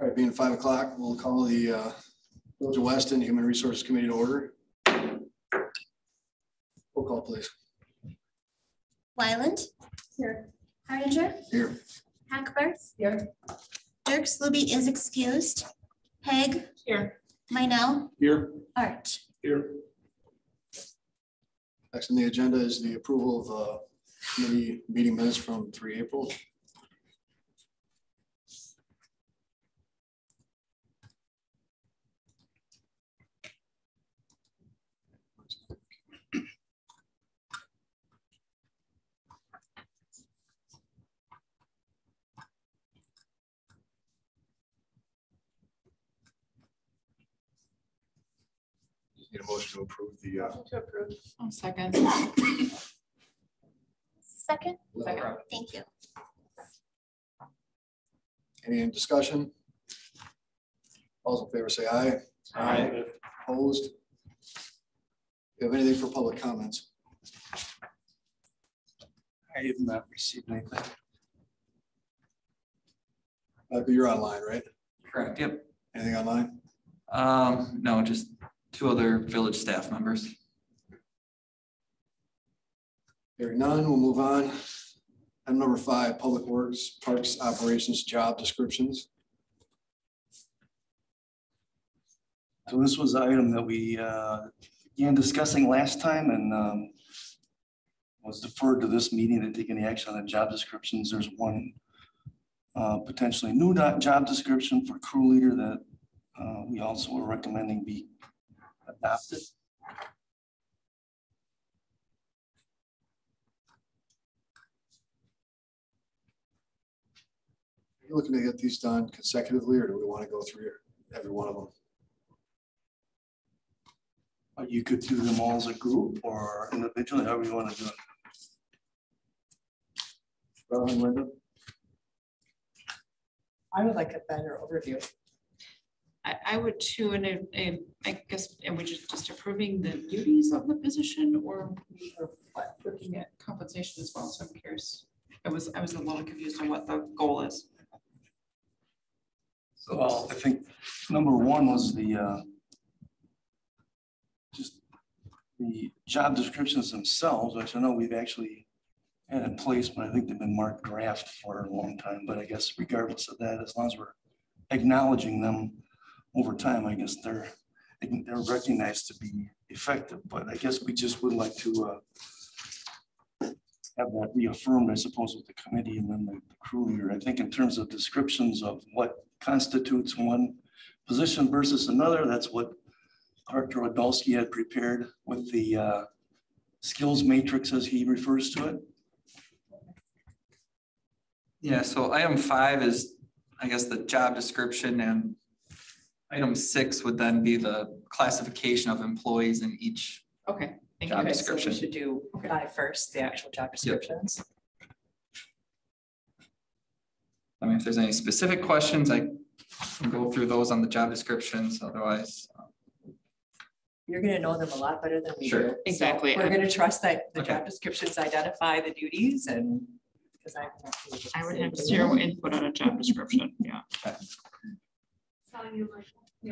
All right, being 5 o'clock, we'll call the Village of Weston Human Resources Committee to order. Roll call, please. Wyland. Here. Hardinger. Here. Hackbarth. Here. Dirk Sluby is excused. Peg. Here. Minell. Here. Art. Here. Next on the agenda is the approval of committee meeting minutes from 3 April. Need a motion to approve the. To approve. Oh, second. Second. Thank you. Any discussion? All those in favor say aye. Aye. Opposed? Do you have anything for public comments? I have not received anything. You're online, right? Correct. Yep. Anything online? No, just 2 other village staff members. Hearing none, we'll move on. Item number 5, Public Works, Parks, Operations, Job Descriptions. So this was an item that we began discussing last time and was deferred to this meeting to take any action on the job descriptions. There's one potentially new job description for crew leader that we also are recommending be adopted. Are you looking to get these done consecutively, or do we want to go through every one of them? You could do them all as a group or individually, however you want to do it. Linda? I would like a better overview. I would too, and I guess, and we're just approving the duties of the position, or what, looking at compensation as well. So I'm curious. I was a little confused on what the goal is. So well, I think number 1 was the just the job descriptions themselves, which I know we've actually had in place, but I think they've been marked draft for a long time. But I guess regardless of that, as long as we're acknowledging them over time, I guess they're recognized to be effective. But I guess we just would like to have that reaffirmed, I suppose, with the committee and then the crew leader. I think in terms of descriptions of what constitutes one position versus another, that's what Director Odolsky had prepared with the skills matrix, as he refers to it. Yeah, so item 5 is, I guess, the job description, and item 6 would then be the classification of employees in each Okay. Thank job you. description. So we should do by first the actual job descriptions. I mean, if there's any specific questions, I can go through those on the job descriptions. Otherwise, You're going to know them a lot better than we Sure. do. So Exactly. we're going to trust that the Okay. job descriptions identify the duties, and because I would have 0 input on a job description. Yeah.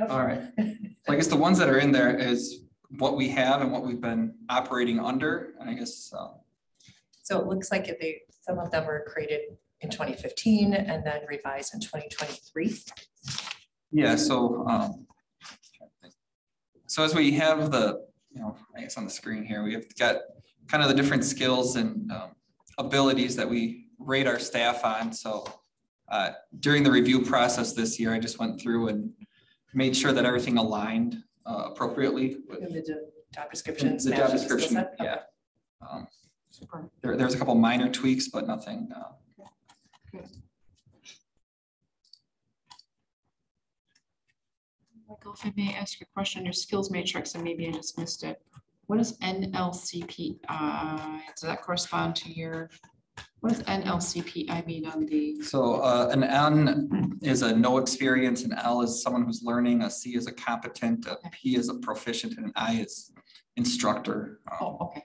all right. So I guess the ones that are in there is what we have and what we've been operating under. And I guess So it looks like some of them were created in 2015 and then revised in 2023. yeah. So as we have the, I guess on the screen here, we have got kind of the different skills and abilities that we rate our staff on. So during the review process this year, I just went through and made sure that everything aligned appropriately with In the job descriptions. the job matches skill description. set? Yeah. There's a couple minor tweaks, but nothing. Michael, if I may ask you a question, your skills matrix, and maybe I just missed it. What is NLCPI? Does that correspond to your, what does NLCPI mean on the? So an N is a no experience, an L is someone who's learning, a C is a competent, a P is a proficient, and an I is instructor. Oh, okay.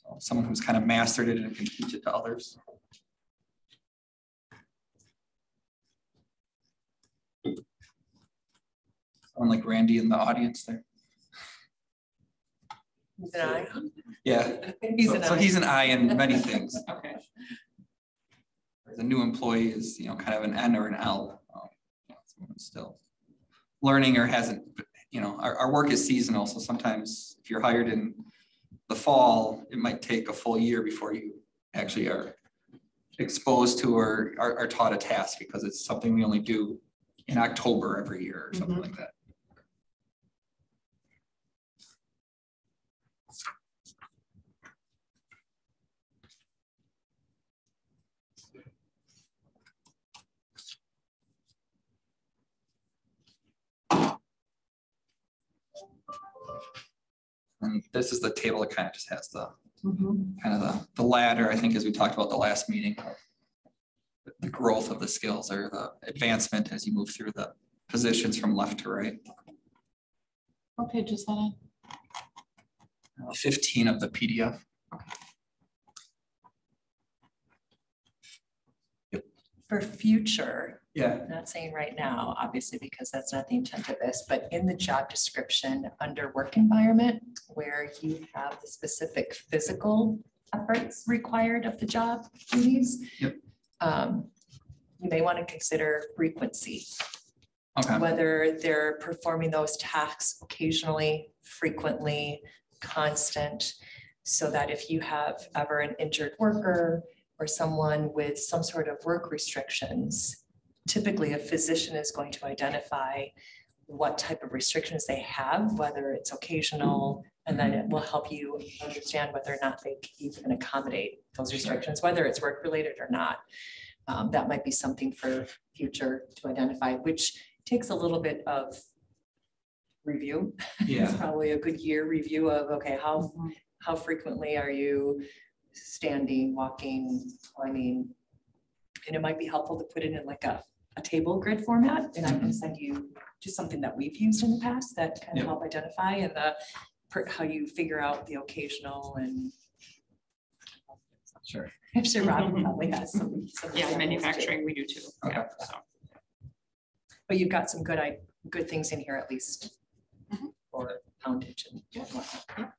So someone who's kind of mastered it and can teach it to others. Unlike Randy in the audience there. He's an I. Yeah, He's so, an so I. he's an I in many things. Okay. The new employee is, kind of an N or an L. Someone's still learning or hasn't, our work is seasonal. So sometimes if you're hired in the fall, it might take a full year before you actually are exposed to or are taught a task, because it's something we only do in October every year or something like that. And this is the table that kind of just has the kind of the ladder, I think, as we talked about the last meeting, the growth of the skills or the advancement as you move through the positions from left to right. What page is that on? 15 of the PDF. For future, Yeah. I'm not saying right now, obviously, because that's not the intent of this, but in the job description under work environment, where you have the specific physical efforts required of the job duties. Yep. You may want to consider frequency, Okay. whether they're performing those tasks occasionally, frequently, constant, so that if you have ever an injured worker or someone with some sort of work restrictions, typically a physician is going to identify what type of restrictions they have, whether it's occasional, and then it will help you understand whether or not you can accommodate those restrictions, whether it's work related or not. That might be something for future to identify, which takes a little bit of review. Yeah. It's probably a good year review of, okay, how frequently are you standing, walking, climbing? And it might be helpful to put it in like a table grid format, and I can send you just something that we've used in the past that can help identify and how you figure out the occasional and. Sure. I'm sure Robin probably has some. Yeah, examples manufacturing, too. we do too. Okay. Yeah, so. But you've got some good things in here at least for poundage and whatnot.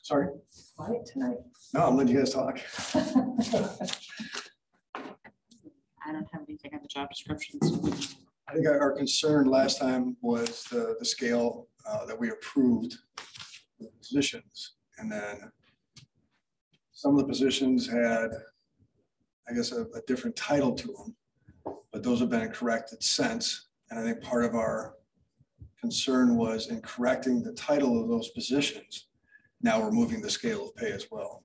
Sorry, Quiet tonight. no, I'm letting you guys talk. I don't have anything on the job descriptions. I think our concern last time was the scale that we approved for the positions. And then some of the positions had, I guess, a different title to them, but those have been corrected since. And I think part of our concern was in correcting the title of those positions. Now we're moving the scale of pay as well.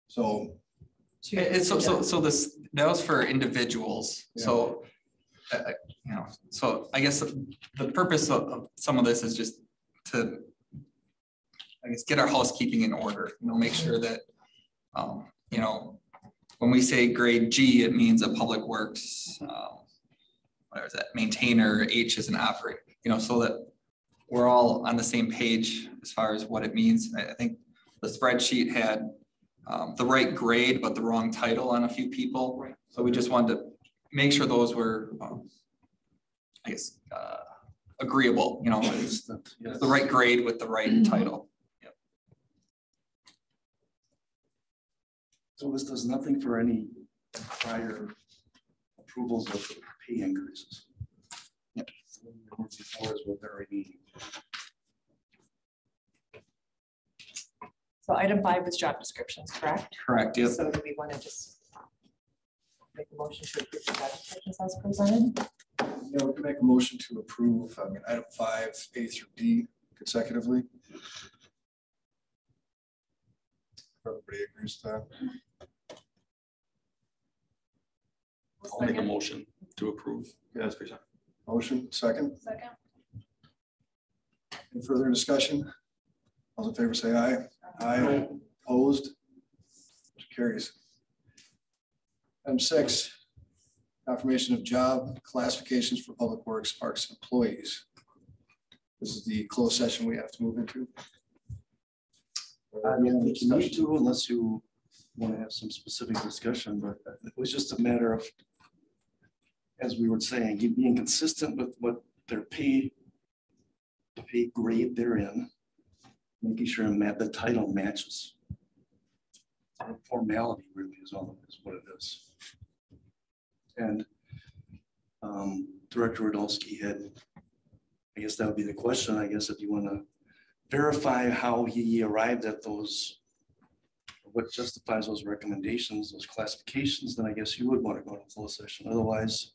So So this, that was for individuals. Yeah. So, so I guess the purpose of some of this is just to, I guess, get our housekeeping in order, make sure that, when we say grade G, it means a public works, whatever is that, maintainer, H is an operator, so that we're all on the same page as far as what it means. I think the spreadsheet had the right grade, but the wrong title on a few people. Right. So we just wanted to make sure those were, I guess, agreeable, it's the right grade with the right title. Yep. So this does nothing for any prior approvals of pay increases. Yep. Before is what they're already. So item 5 was job descriptions, correct? Correct, yep. So do we want to just make a motion to approve the job descriptions as presented? yeah, we can make a motion to approve, item 5, A through D consecutively. Everybody agrees to that? I'll make a motion to approve. Yeah, that's pretty. Motion, second. Second. Any further discussion? All in favor, say aye. Aye. Opposed? Motion carries. Item 6, confirmation of job classifications for public works parks employees. This is the closed session we have to move into. I don't think you need to unless you want to have some specific discussion, but it was just a matter of, as we were saying, being consistent with what their pay grade they're in, making sure the title matches. Formality really is what it is. And Director Radulski had, I guess that would be the question, I guess, if you want to verify how he arrived at those, what justifies those recommendations, those classifications, then I guess you would want to go to closed session. Otherwise,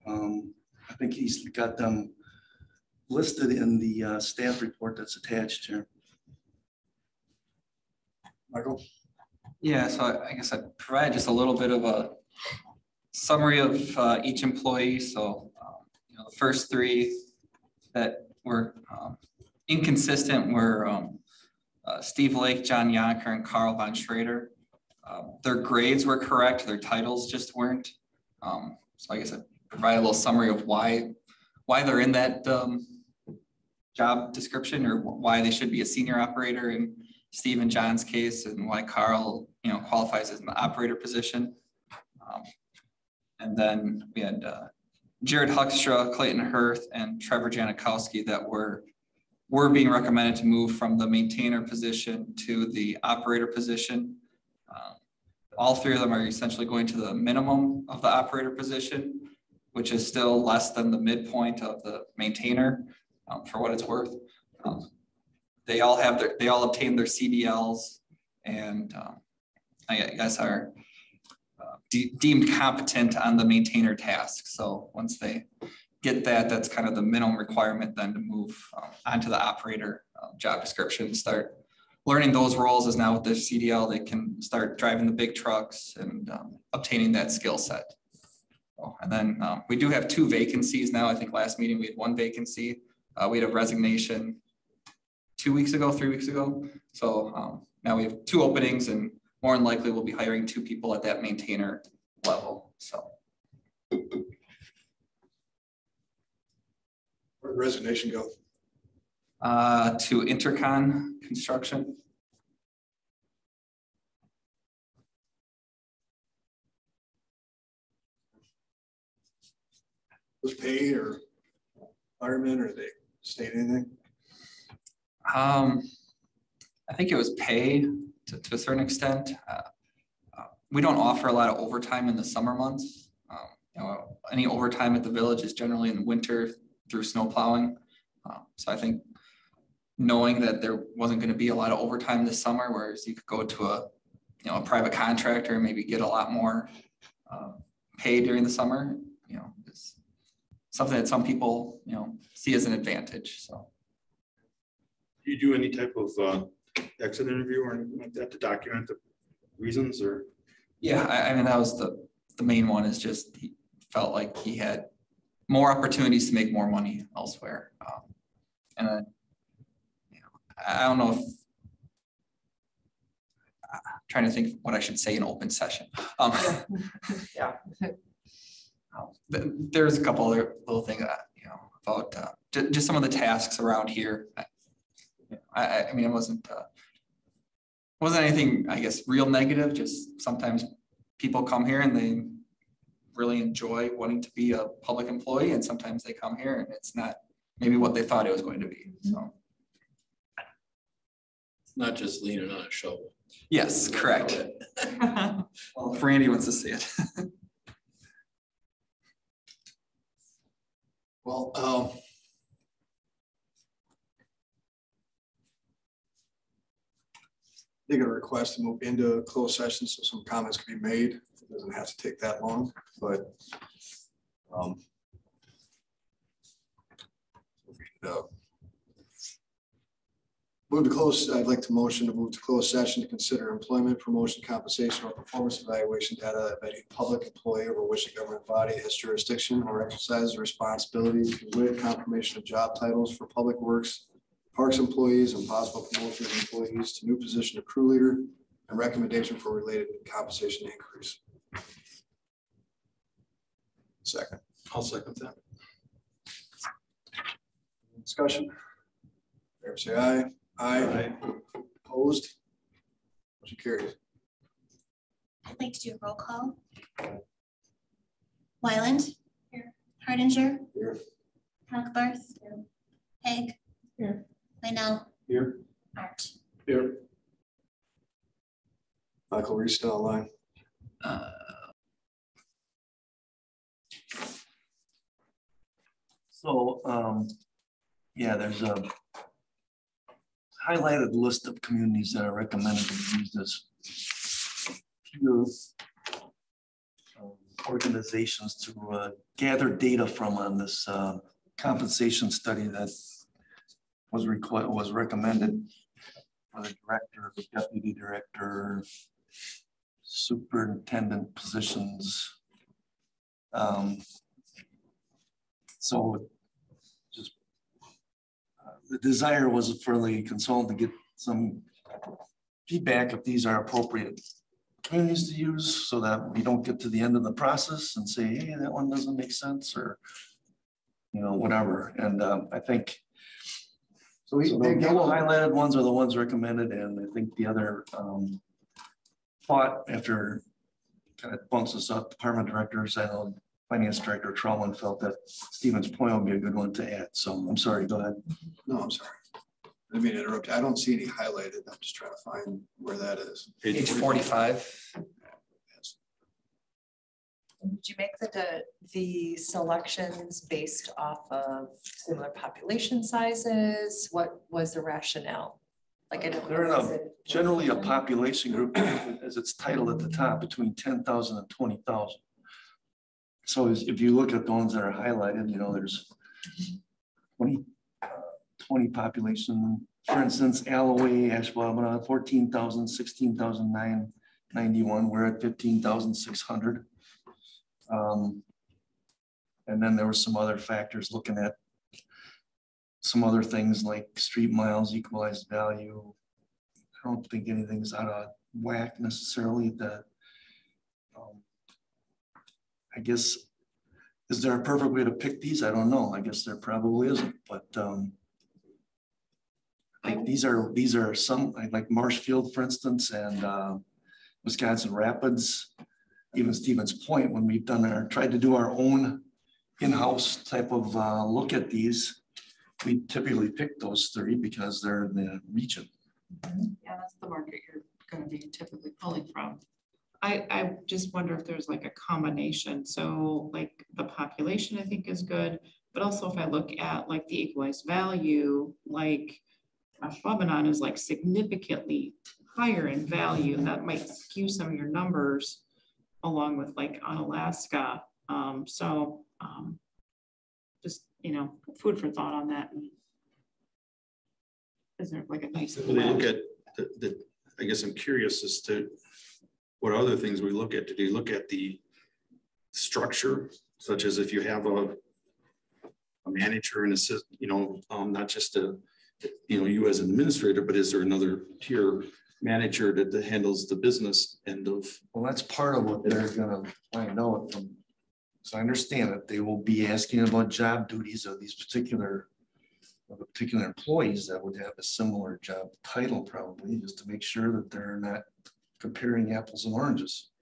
I think he's got them listed in the staff report that's attached here. Michael? Yeah, so I guess I'd provide just a little bit of a summary of each employee. So the first three that were inconsistent were Steve Lake, John Yonker, and Carl von Schrader. Their grades were correct, their titles just weren't. So I guess I'd provide a little summary of why they're in that job description, or why they should be a senior operator in Steve and John's case, and why Carl, qualifies as an operator position. And then we had Jared Huckstra, Clayton Hirth, and Trevor Janikowski that were being recommended to move from the maintainer position to the operator position. All three of them are essentially going to the minimum of the operator position, which is still less than the midpoint of the maintainer, for what it's worth. They all obtained their CDLs, and I guess are deemed competent on the maintainer task. So once they get that, that's kind of the minimum requirement then to move onto the operator job description, start learning those roles. Is now with their CDL, they can start driving the big trucks and obtaining that skill set. And then we do have 2 vacancies now. I think last meeting we had 1 vacancy. We had a resignation 3 weeks ago. So now we have 2 openings, and more than likely we'll be hiring 2 people at that maintainer level. So. Where'd resignation go? To Intercon Construction. Was pay or firemen, or they state anything? I think it was pay to a certain extent. We don't offer a lot of overtime in the summer months. Any overtime at the village is generally in the winter through snow plowing. So I think knowing that there wasn't going to be a lot of overtime this summer, whereas you could go to a private contractor and maybe get a lot more pay during the summer, is something that some people, see as an advantage. So. Do you do any type of exit interview or anything like that to document the reasons, or? Yeah, I mean, that was the main one, is just he felt like he had more opportunities to make more money elsewhere. And then, I don't know if, I'm trying to think what I should say in open session. Yeah. There's a couple other little things that, about just some of the tasks around here. I mean, it wasn't anything, I guess, real negative. Just sometimes people come here and they really enjoy wanting to be a public employee, and sometimes they come here and it's not maybe what they thought it was going to be. So. It's not just leaning on a shovel. Yes, correct. Well, if Randy wants to see it. Well, they got a request to move into closed session, so some comments can be made. It doesn't have to take that long, but I'd like to motion to move to closed session to consider employment, promotion, compensation, or performance evaluation data of any public employee over which the government body has jurisdiction or exercises responsibilities with confirmation of job titles for public works, parks employees, and possible promotion of employees to new position of crew leader, and recommendation for related compensation increase. Second. I'll second that. Discussion. Fair say aye. Aye. Opposed? Motion carries. I'd like to do a roll call. Wyland. Here. Hardinger. Here. Hackbarth. Here. Haig. Here. Minell. Here. Art. Here. Michael, are you still online? So, yeah, there's a highlighted list of communities that are recommended to use this. Few organizations to gather data from on this compensation study that was recommended for the director, the deputy director, superintendent positions. So just the desire was for the consultant to get some feedback if these are appropriate communities to use, so that we don't get to the end of the process and say, hey, that one doesn't make sense, or whatever. And I think so the yellow highlighted ones are the ones recommended, and I think the other thought after kind of bumps us up, department directors, I know Finance Director Trellman felt that Stevens Point would be a good one to add. So I'm sorry, go ahead. No, I'm sorry. I didn't mean to interrupt. I don't see any highlighted. I'm just trying to find where that is. Page 45. Did you make the selections based off of similar population sizes? What was the rationale? Like, I don't They're generally a population group, as it's titled at the top, between 10,000 and 20,000. So if you look at the ones that are highlighted, there's 20 population. For instance, Alloway, Ashwaubenon, 14,000, 16,991. We're at 15,600. And then there were some other factors looking at some other things like street miles, equalized value. I don't think anything's out of whack necessarily. That I guess, is there a perfect way to pick these? I don't know. I guess there probably isn't, but I think these are some, like Marshfield, for instance, and Wisconsin Rapids, even Stevens Point. When we've tried to do our own in-house type of look at these, we typically pick those three because they're in the region. Yeah, that's the market you're going to be typically pulling from. I just wonder if there's like a combination. So like the population, I think, is good, but also if I look at like the equalized value, like Ashwaubenon is like significantly higher in value. That might skew some of your numbers along with like Onalaska. Just, food for thought on that. Is there like a nice when they look at I guess I'm curious as to what other things we look at. Do you look at the structure, such as if you have a manager and assist, not just you as an administrator, but is there another tier manager that handles the business end of? Well, that's part of what they're gonna find out from. So I understand that they will be asking about job duties of these particular employees that would have a similar job title, probably, just to make sure that they're not comparing apples and oranges.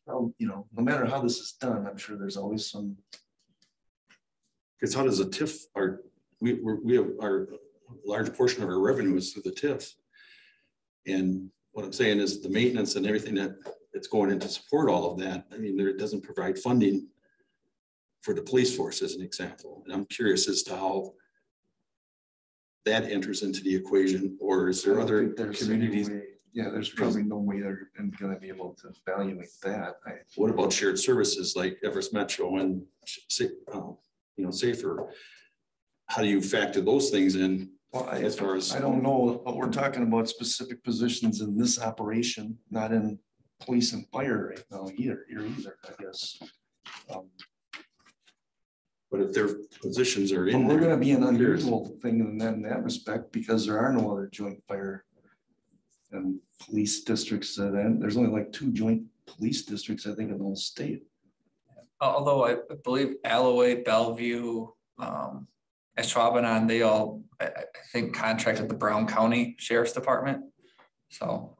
Well, no matter how this is done, I'm sure there's always some. Because how does a TIF, we have our large portion of our revenue is through the TIF. And what I'm saying is the maintenance and everything that's going in to support all of that. I mean, it doesn't provide funding for the police force, as an example. And I'm curious as to how that enters into the equation, or is there other communities? Yeah, there's probably no way they're going to be able to evaluate that. What about shared services like Everest Metro and Safer? How do you factor those things in? Well, as far as I don't know, but we're talking about specific positions in this operation, not in police and fire right now either, I guess. But if their positions are in, we're going to be an unusual thing in that respect, because there are no other joint fire and police districts. There's only like 2 joint police districts, I think, in the whole state. Although I believe Alloway, Bellevue, Ashwaubenon, they all, I think, contract with the Brown County Sheriff's Department. So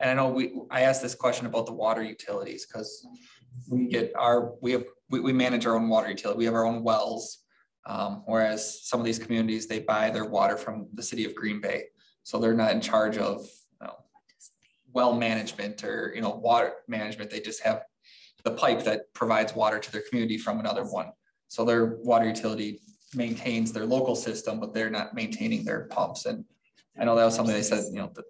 And I know I asked this question about the water utilities because we manage our own water utility. We have our own wells. Whereas some of these communities, they buy their water from the city of Green Bay. So they're not in charge of well management or, water management. They just have the pipe that provides water to their community from another one. So their water utility maintains their local system, but they're not maintaining their pumps. And I know that was something they said, that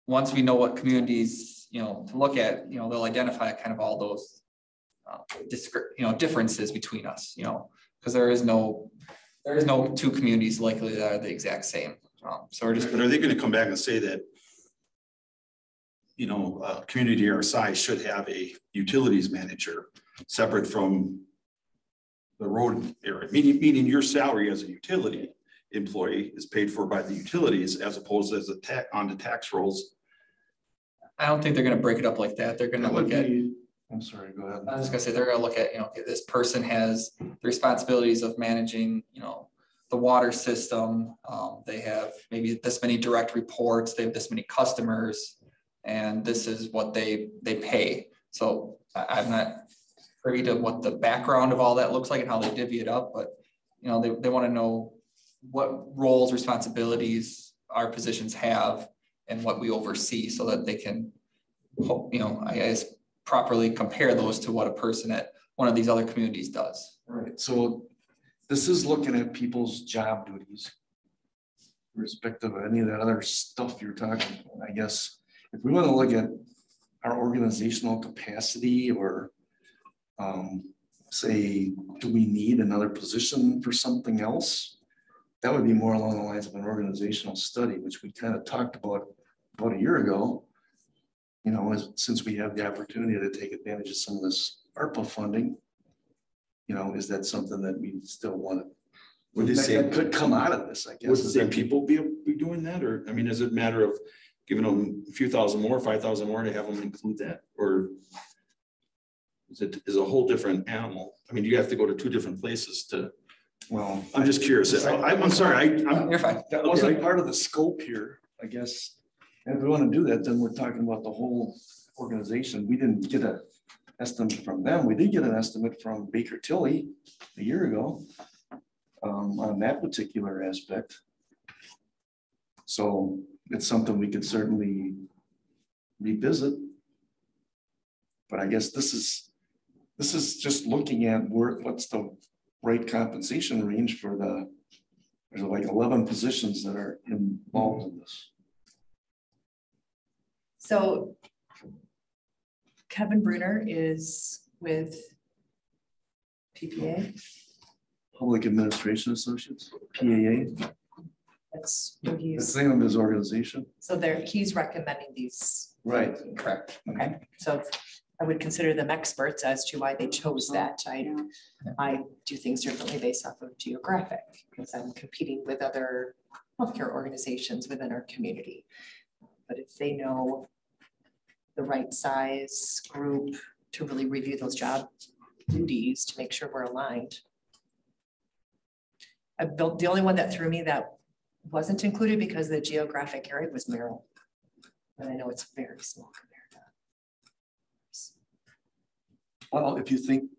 once we know what communities, to look at, they'll identify kind of all those, differences between us, because there is no two communities likely that are the exact same. So we're just. But are they going to come back and say that, a community our size should have a utilities manager separate from the road area, meaning your salary as a utility employee is paid for by the utilities as opposed as on the tax rolls? I don't think they're going to break it up like that. They're going to look at. I'm sorry, go ahead. I was going to say they're going to look at, okay, this person has the responsibilities of managing, the water system. They have maybe this many direct reports. They have this many customers, and this is what they pay. So I'm not privy to what the background of all that looks like and how they divvy it up, but they want to know what roles, responsibilities our positions have and what we oversee so that they can, I guess, properly compare those to what a person at one of these other communities does. Right, so this is looking at people's job duties, irrespective of any of that other stuff you're talking about. I guess if we want to look at our organizational capacity or say, do we need another position for something else? That would be more along the lines of an organizational study, which we kind of talked about a year ago. Since we have the opportunity to take advantage of some of this ARPA funding, is that something that we still want to? Would you say that could come out of this? I guess. Would the same people be doing that, or is it a matter of giving them a few thousand more, 5,000 more, to have them include that, or is a whole different animal? You have to go to two different places to. Well, I'm just curious. I'm sorry. You're fine. That wasn't part of the scope here, I guess. And if we want to do that, then we're talking about the whole organization. We didn't get an estimate from them. We did get an estimate from Baker Tilly a year ago on that particular aspect. So it's something we could certainly revisit. But I guess this is just looking at what's the right compensation range for there's like 11 positions that are involved in this. So Kevin Bruner is with PPA. Public Administration Associates, PAA. That's what That's he's, the name of his organization. so he's recommending these. Right. Correct. Okay, so I would consider them experts as to why they chose that. I do things differently based off of geographic because I'm competing with other healthcare organizations within our community. But if they know the right size group to really review those job duties to make sure we're aligned. The only one that threw me that wasn't included because the geographic area was Merrill. And I know it's very small compared to. Well, if you think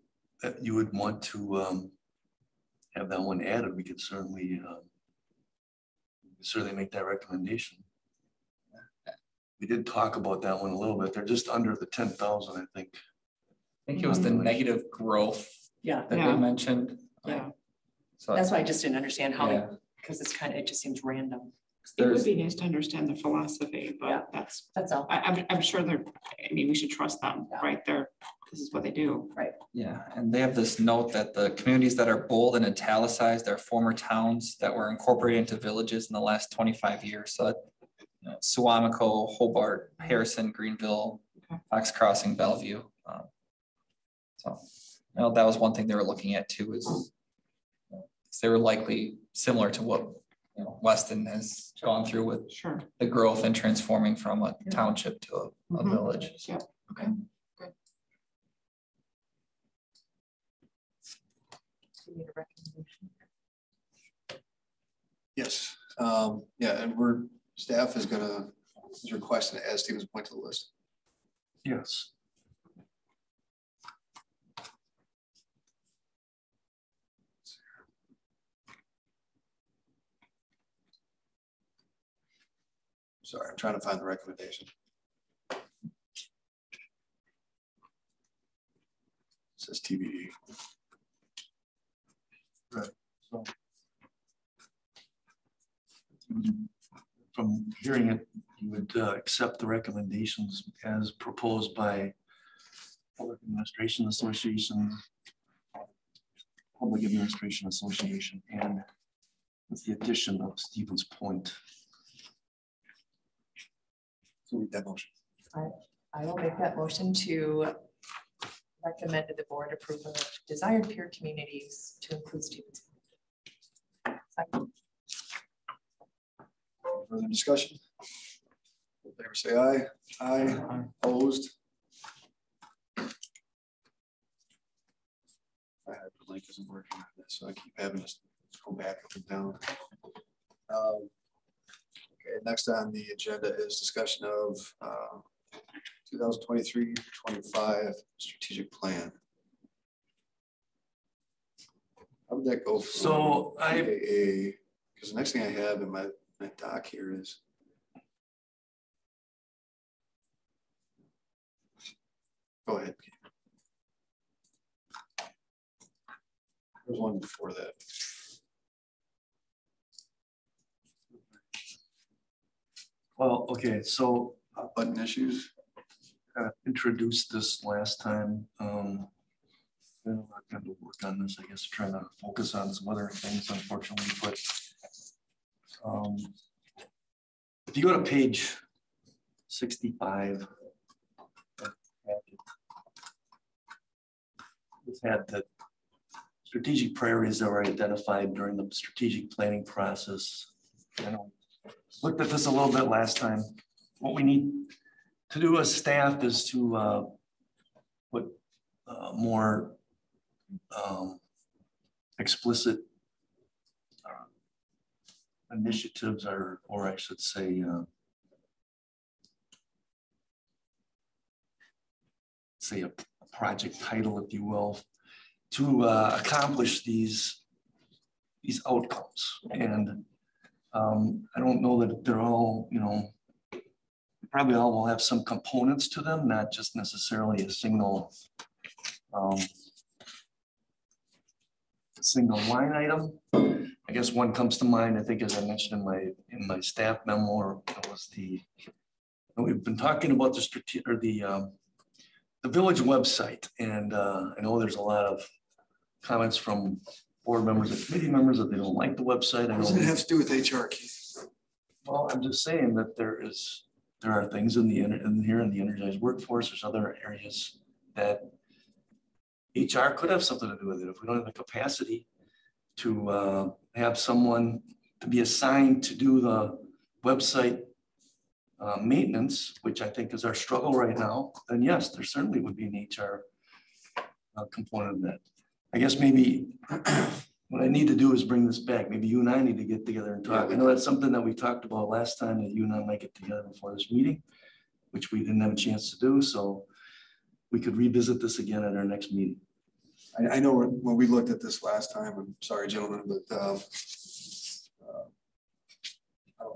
that you would want to have that one added, we could certainly make that recommendation. We did talk about that one a little bit. They're just under the 10,000, I think. I think it was the negative growth that they mentioned. Yeah. So That's why I just didn't understand how, because it just seems random. It would be nice to understand the philosophy, but that's all. I'm sure we should trust them, right? This is what they do. Right. Yeah, and they have this note that the communities that are bold and italicized are former towns that were incorporated into villages in the last 25 years. So Suamico, Hobart, Harrison, Greenville, Fox Crossing, Bellevue. That was one thing they were looking at too, is they were likely similar to what Weston has gone through with the growth and transforming from a township to a village. Yep. Okay. Good. Do you need a recommendation? Yes, and staff is gonna is requesting to add Stevens Point to the list. Yes. Sorry, I'm trying to find the recommendation. It says TBD. Right. So from hearing it, you would accept the recommendations as proposed by Public Administration Association, Public Administration Association, and with the addition of Stevens Point. So read that motion. I will make that motion to recommend that the board approve of desired peer communities to include Stevens. Second. Further discussion? All in favor, say aye. Aye. Opposed? The link isn't working on this, so I keep having to go back up and down. Okay, next on the agenda is discussion of 2023-25 strategic plan. How would that go? So because the next thing I have in my doc here is go ahead. There's one before that. Well, okay, so Button issues. Introduced this last time. I'm going to work on this, I guess, trying to focus on some other things, unfortunately, but if you go to page 65, we've had the strategic priorities that were identified during the strategic planning process. I know we looked at this a little bit last time. What we need to do as staff is to put more explicit initiatives, or I should say, a project title, if you will, to accomplish these outcomes. And I don't know that they're all, probably all will have some components to them, not just necessarily a single line item. I guess one comes to mind, I think, as I mentioned in my staff memo, was we've been talking about the village website, and I know there's a lot of comments from board members and committee members that they don't like the website. What does it have to do with HR, Keith? Well, I'm just saying that there are things in here in the energized workforce. There's other areas that HR could have something to do with it. If we don't have the capacity to have someone to be assigned to do the website maintenance, which I think is our struggle right now, then yes, there certainly would be an HR component of that. I guess maybe what I need to do is bring this back. Maybe you and I need to get together and talk. I know that's something that we talked about last time, that you and I might get together before this meeting, which we didn't have a chance to do. So we could revisit this again at our next meeting. I know when we looked at this last time, I'm sorry, gentlemen, but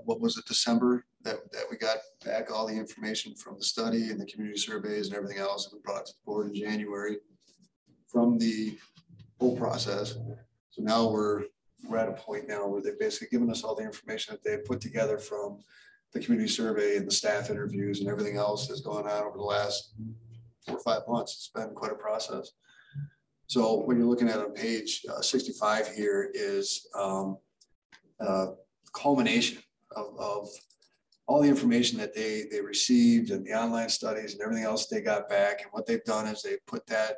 what was it, December, that we got back all the information from the study and the community surveys and everything else, and we brought it to the board in January from the whole process. So now we're at a point now where they've basically given us all the information that they put together from the community survey and the staff interviews and everything else that's gone on over the last 4 or 5 months. It's been quite a process. So what you're looking at on page 65 here is culmination of all the information that they received and the online studies and everything else they got back. And what they've done is they put that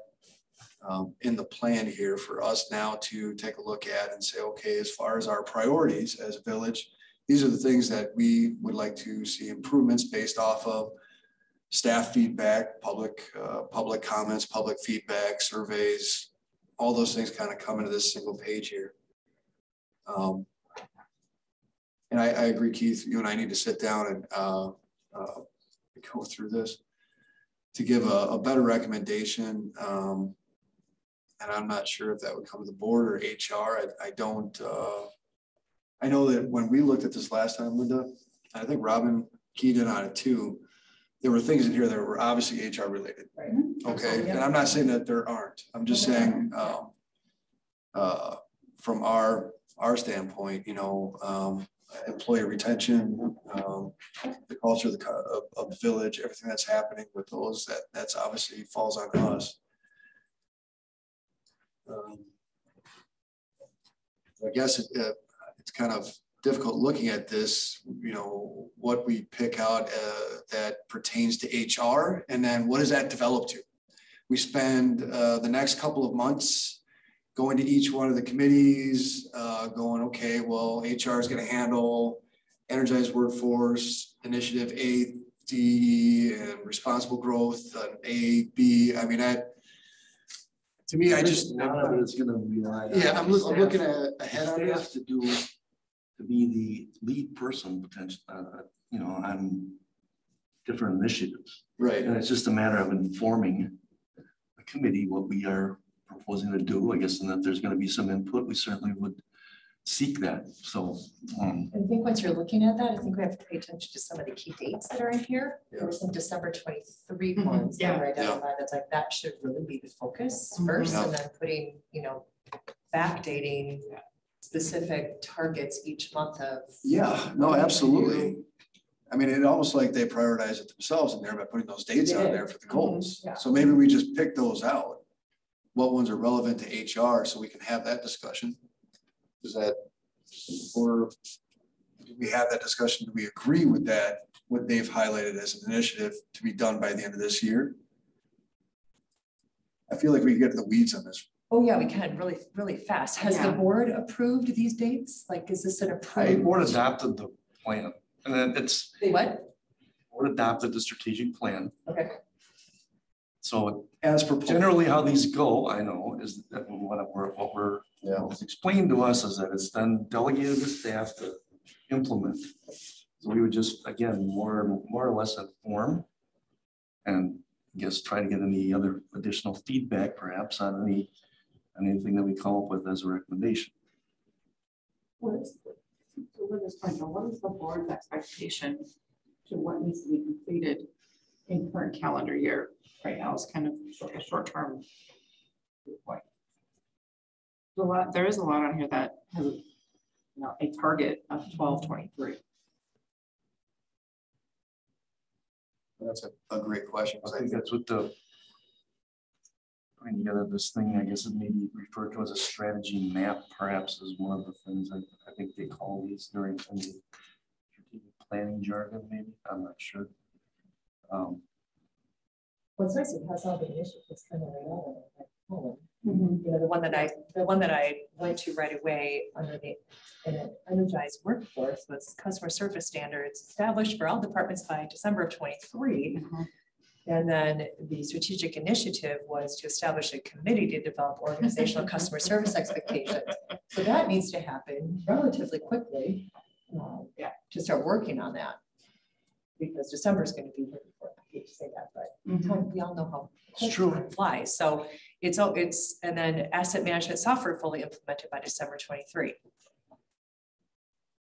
in the plan here for us now to take a look at and say, okay, as far as our priorities as a village, these are the things that we would like to see improvements based off of staff feedback, public comments, public feedback, surveys, all those things kind of come into this single page here. And I agree, Keith, you and I need to sit down and go through this to give a better recommendation. And I'm not sure if that would come to the board or HR. I don't, I know that when we looked at this last time, Linda, I think Robin keyed in on it too. There were things in here that were obviously HR related. Right. Okay, and I'm not saying that there aren't. I'm just saying from our standpoint, you know, employee retention, the culture of the village, everything that's happening with those, that's obviously falls on us. I guess it's kind of difficult looking at this, you know, what we pick out that pertains to HR, and then what does that develop to? We spend the next couple of months going to each one of the committees, going, okay, well, HR is going to handle energized workforce, initiative A, D, and responsible growth, A, B. I mean, to me, I just, none of it is gonna rely on. yeah, I'm looking at ahead on Staff this. to be the lead person potentially, you know, on different initiatives. Right. And it's just a matter of informing the committee what we are proposing to do, I guess, and if there's gonna be some input, we certainly would seek that. So, I think once you're looking at that, I think we have to pay attention to some of the key dates that are in here. There were some December 23 ones that were identified. That's like, that should really be the focus first, and then putting, you know, backdating specific targets each month of. Yeah, no, absolutely. I mean, it almost like they prioritize it themselves in there by putting those dates on there for the goals. Yeah. So maybe we just pick those out. What ones are relevant to HR so we can have that discussion? Is that, or do we have that discussion? Do we agree with that, what they've highlighted as an initiative to be done by the end of this year? I feel like we can get to the weeds on this. Oh, yeah, we can really, really fast. Has the board approved these dates? Like, is this an the approved? board adopted the plan, and then it's, What? board adopted the strategic plan. Okay. So As proposed. generally how these go, I know, is that what we're was explained to us is that it's then delegated to staff to implement. So we would just, again, more or less inform and I guess try to get any other additional feedback perhaps on anything that we come up with as a recommendation. What is the board's expectation to what needs to be completed in current calendar year? Right now is kind of a short-term point. There is a lot on here that has, you know, a target of 1223. That's a great question. I think that's what the putting together this thing, I guess it may be referred to as a strategy map, perhaps is one of the things I think they call these during the strategic planning jargon, maybe. I'm not sure. What's nice, it has all the initiatives kind of relevant. You know, the one that I went to right away under the energized workforce was customer service standards established for all departments by December of 23. And then the strategic initiative was to establish a committee to develop organizational customer service expectations. So that needs to happen relatively quickly to start working on that. Because December is going to be here before I hate to say that, but we all know how It's true. time flies. So it's and then asset management software fully implemented by December 23.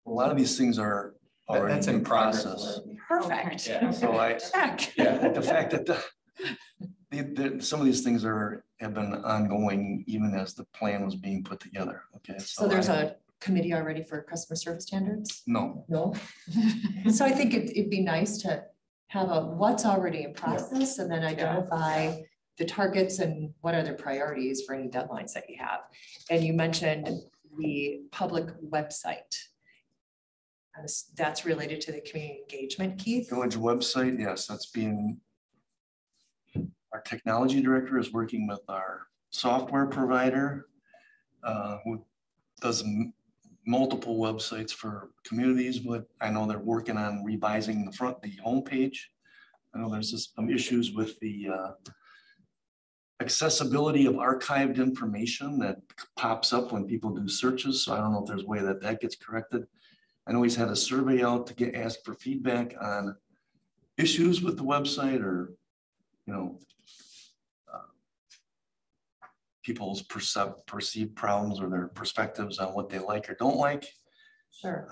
A lot of these things are already That's in process. Perfect. Yeah. So Check. the fact that some of these things have been ongoing even as the plan was being put together. Okay. So there's a committee already for customer service standards? No. So I think it'd be nice to have what's already in process and then identify the targets and what are the priorities for any deadlines that you have. And you mentioned the public website. That's related to the community engagement, Keith. Village website, yes, that's being, our technology director is working with our software provider who does multiple websites for communities, but I know they're working on revising the homepage. I know there's just some issues with the accessibility of archived information that pops up when people do searches. So I don't know if there's a way that gets corrected. I know he's had a survey out to ask for feedback on issues with the website or, you know, people's perceived problems or their perspectives on what they like or don't like. Sure.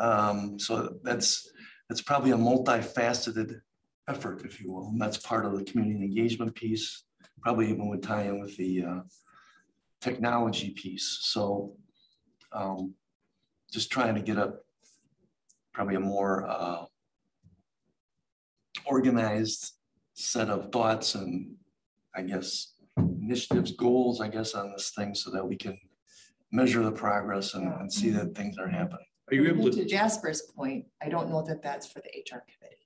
So that's probably a multifaceted effort, if you will. And that's part of the community engagement piece, probably even would tie in with the technology piece. So just trying to get probably a more organized set of thoughts and I guess initiatives, goals, I guess, on this thing so that we can measure the progress and see that things are happening. Are you able To to? Jasper's point, I don't know that that's for the HR committee.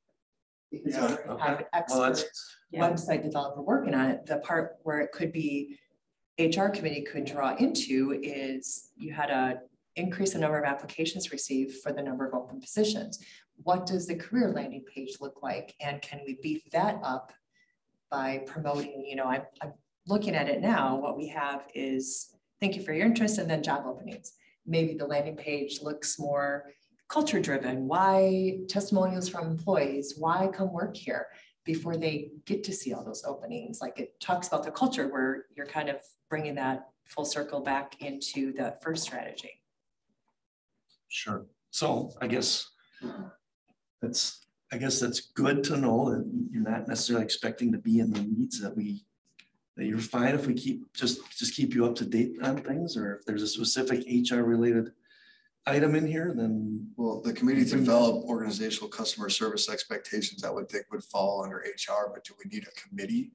Because Yeah, we already have an Well, expert website developer working on it. The part where it could be HR committee could draw into is you had a increase the number of applications received for the number of open positions. What does the career landing page look like? And can we beef that up by promoting, you know, I'm looking at it now, what we have is, thank you for your interest, and then job openings. Maybe the landing page looks more culture driven. Why testimonials from employees? Why come work here before they get to see all those openings? Like it talks about the culture where you're kind of bringing that full circle back into the first strategy. Sure. So I guess that's good to know that you're not necessarily expecting to be in the weeds, that you're fine if we just keep you up to date on things, or if there's a specific HR related item in here, then. Well, the committee to develop organizational customer service expectations, I would think would fall under HR, but do we need a committee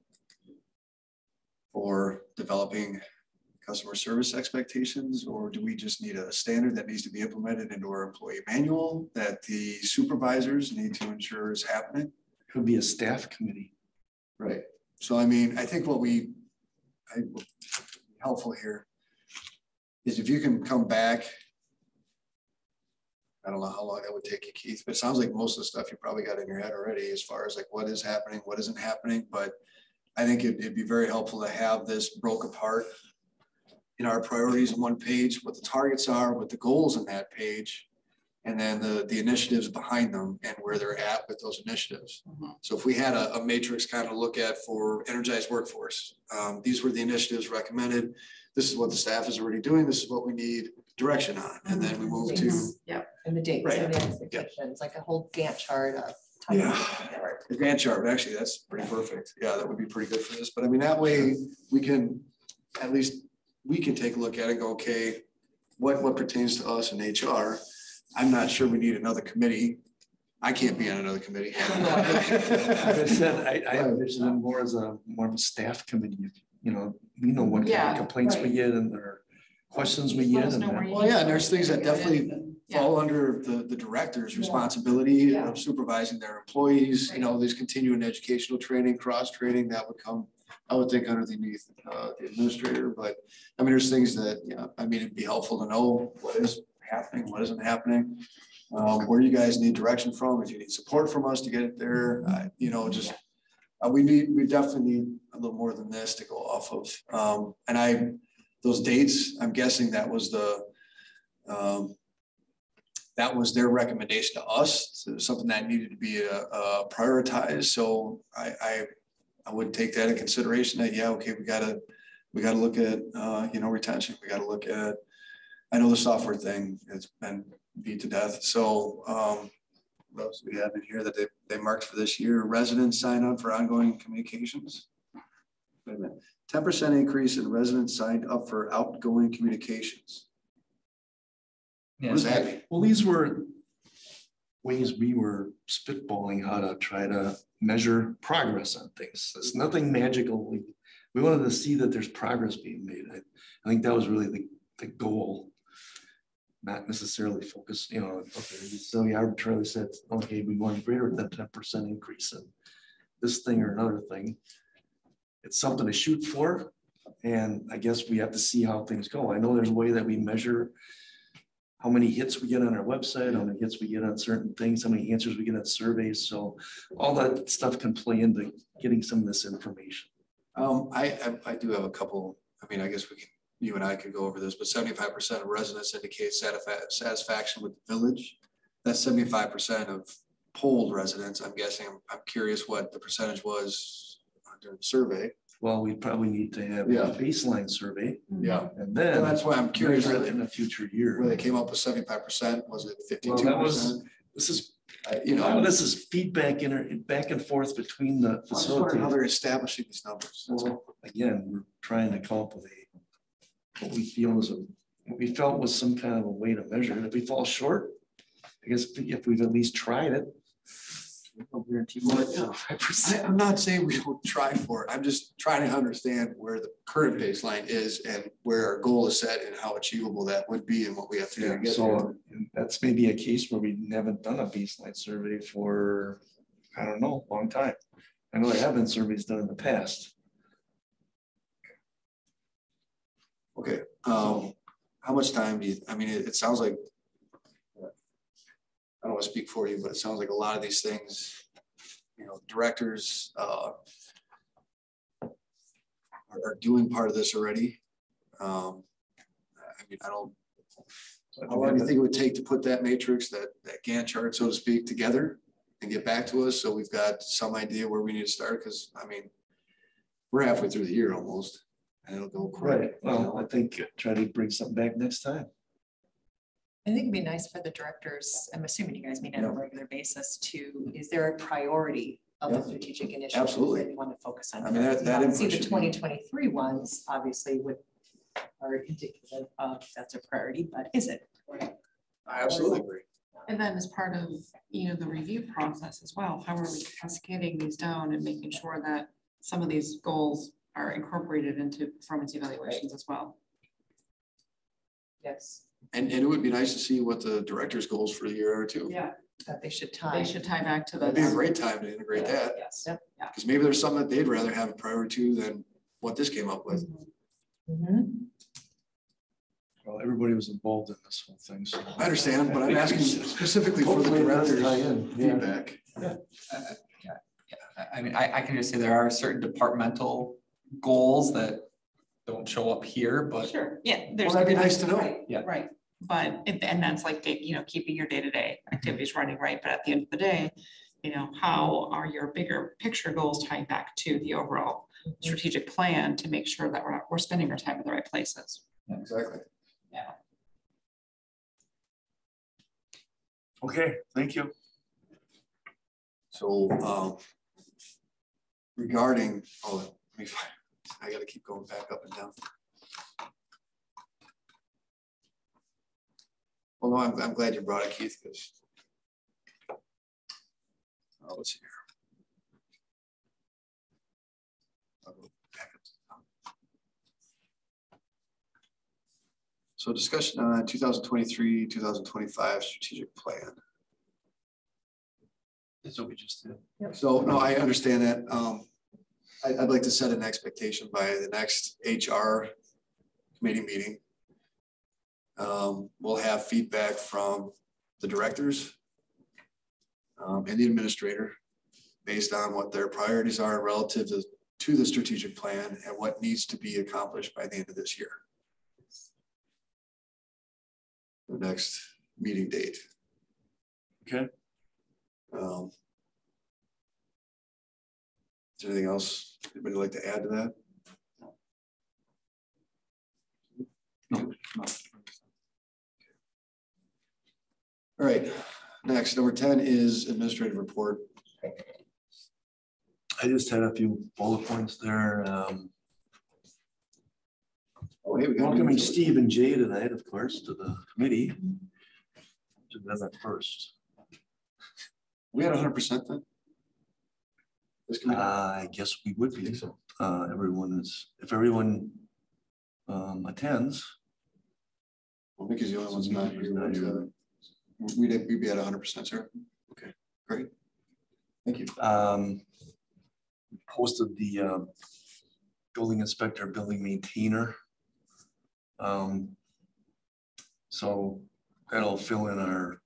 for developing customer service expectations, or do we just need a standard that needs to be implemented into our employee manual that the supervisors need to ensure is happening? It could be a staff committee. Right. So I mean, I think helpful here is if you can come back. I don't know how long that would take you, Keith, but it sounds like most of the stuff you probably got in your head already as far as like what is happening, what isn't happening. But I think it'd be very helpful to have this broke apart in our priorities on one page, what the targets are, what the goals on that page, and then the initiatives behind them and where they're at with those initiatives. So if we had a matrix kind of look at for energized workforce, these were the initiatives recommended. This is what the staff is already doing. This is what we need direction on. And then we move to. And the dates Right. and the expectations, like a whole Gantt chart of. Yeah, the Gantt chart, actually, that's pretty perfect. Yeah, that would be pretty good for this. But I mean, that way we can, at least we can take a look at it and go, okay, what pertains to us in HR? I'm not sure we need another committee. I can't be on another committee. Like I said, I envision them more as more of a staff committee. You know, we know what kind of complaints we get and their questions we get. Well, yeah, and there's things that definitely fall under the director's responsibility of supervising their employees. You know, there's continuing educational training, cross training that would come, I would think, underneath the administrator. But I mean, there's things that, yeah, I mean, it'd be helpful to know what is happening, what isn't happening, where you guys need direction from, if you need support from us to get it there. You know, just we definitely need a little more than this to go off of. And those dates, I'm guessing that was their recommendation to us, something that needed to be prioritized. So I would take that in consideration that, yeah, okay, we gotta look at, you know, retention. We gotta look at, I know the software thing has been beat to death. So what else do we have in here that they marked for this year? Residents sign up for ongoing communications. Wait a minute. 10% increase in residents signed up for outgoing communications. What does that mean? Well, these were ways we were spitballing how to try to measure progress on things. It's nothing magical. We wanted to see that there's progress being made. I think that was really the goal. Not necessarily focus, you know, okay, so we arbitrarily said, okay, we want greater than 10% increase in this thing or another thing. It's something to shoot for. And I guess we have to see how things go. I know there's a way that we measure how many hits we get on our website, how many hits we get on certain things, how many answers we get on surveys. So all that stuff can play into getting some of this information. I do have a couple. I mean, I guess you and I could go over this, but 75% of residents indicate satisfaction with the village. That's 75% of polled residents, I'm guessing. I'm curious what the percentage was during the survey. Well, we probably need to have Yeah. a baseline survey Yeah. and Well, then that's why I'm curious measure it in a future year. where they came up with 75%. Was it 52%? Well, that was, this is, You a lot of know, this is feedback back and forth between the I'm just wondering how facilities. they're establishing these numbers. That's all. Again, we're trying to come up with what we feel is what we felt was some kind of a way to measure it. If we fall short, I guess if we've at least tried it. I'll guarantee you Well, yeah. 5%. I'm not saying we don't try for it. I'm just trying to understand where the current baseline is and where our goal is set and how achievable that would be and what we have to do to Yeah, get there. so that's maybe a case where we haven't done a baseline survey for, I don't know, a long time. I know there have been surveys done in the past. Okay, how much time do you, I mean, it sounds like, I don't want to speak for you, but it sounds like a lot of these things, you know, directors are doing part of this already. I mean, I don't, how long do you think it would take to put that matrix, that Gantt chart, so to speak, together and get back to us? So we've got some idea where we need to start, because I mean, we're halfway through the year almost, and it'll go quick. Right, well, I think try to bring something back next time. I think it'd be nice for the directors, I'm assuming you guys meet on a regular basis, to, is there a priority of the Yeah. strategic initiative Absolutely. that you want to focus on? I mean, that See, input the should be- 2023 ones obviously are indicative of that's a priority, but is it? I absolutely agree. And then as part of, you know, the review process as well, how are we cascading these down and making sure that some of these goals are incorporated into performance evaluations as well? Yes, And it would be nice to see what the director's goals for the year are too. Yeah, that they should tie. they should tie back to That'd be a this. great time to integrate that, Yes. because maybe there's something that they'd rather have a priority to than what this came up with. Mhm. Well, everybody was involved in this whole thing, so. I understand, but I'm asking specifically for the Hopefully it does director's tie in, yeah. feedback. I mean, I can just say there are certain departmental goals that don't show up here, but Sure, yeah. Well, there's that'd be nice to know. Right, Yeah. Right, but, and that's like, you know, keeping your day-to-day activities running, right? But at the end of the day, you know, how are your bigger picture goals tying back to the overall strategic plan to make sure that we're spending our time in the right places? Exactly. Yeah. Okay, thank you. So, regarding, I gotta keep going back up and down. Well, no, I'm glad you brought it, Keith, because. Let's see here. I'll go back up to the top. So discussion on 2023, 2025 strategic plan. That's what we just did. So, no, I understand that. I'd like to set an expectation by the next HR committee meeting. We'll have feedback from the directors and the administrator based on what their priorities are relative to the strategic plan and what needs to be accomplished by the end of this year. The next meeting date. Okay. Is there anything else anybody like to add to that? no. All right, next, number 10 is administrative report. I just had a few bullet points there. Oh, hey, we got Welcoming Steve and Jay tonight, of course, to the committee. To them at first. We had 100% then? This committee? I guess we would be. Everyone is, if everyone attends. Well, Mickey's the only one's not here. But, we'd be at 100%, sir. Okay, great. Thank you. Posted the building inspector, building maintainer. So that'll fill in our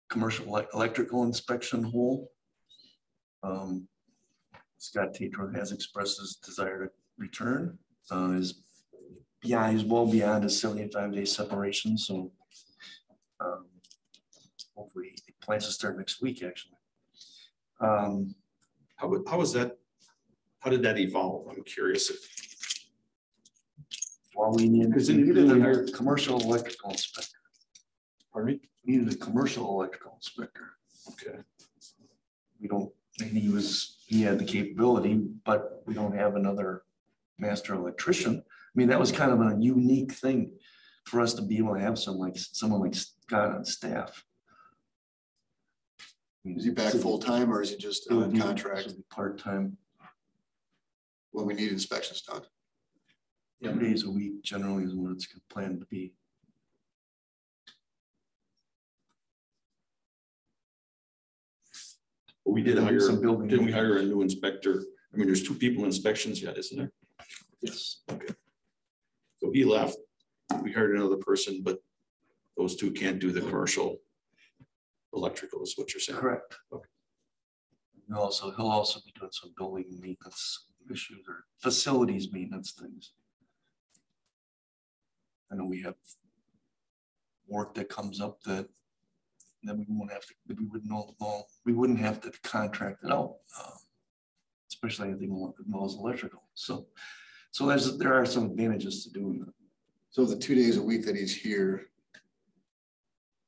commercial electrical inspection hole. Scott Tatro has expressed his desire to return. He's well beyond his 75-day separation, so hopefully he plans to start next week, actually. How was that? How did that evolve? I'm curious. Well, we needed a commercial electrical inspector. Pardon me? We needed a commercial electrical inspector. Okay. We don't, and he had the capability, but we don't have another master electrician. I mean, that was kind of a unique thing for us to be able to have someone like Scott on staff. Is he back full-time or is he just on contract Part-time, when we need inspections done? 2 days a week generally is what it's planned to be. We did hire, some building. didn't we hire a new inspector? I mean, there's 2 people in inspections yet, isn't there? Yes. Okay. So he left, we hired another person, but those 2 can't do the commercial electrical is what you're saying. Correct. Okay. He'll also be doing some building maintenance issues or facilities maintenance things. I know we have work that comes up that then we wouldn't have to contract it out, especially anything that involves electrical. So there are some advantages to doing that. So the 2 days a week that he's here,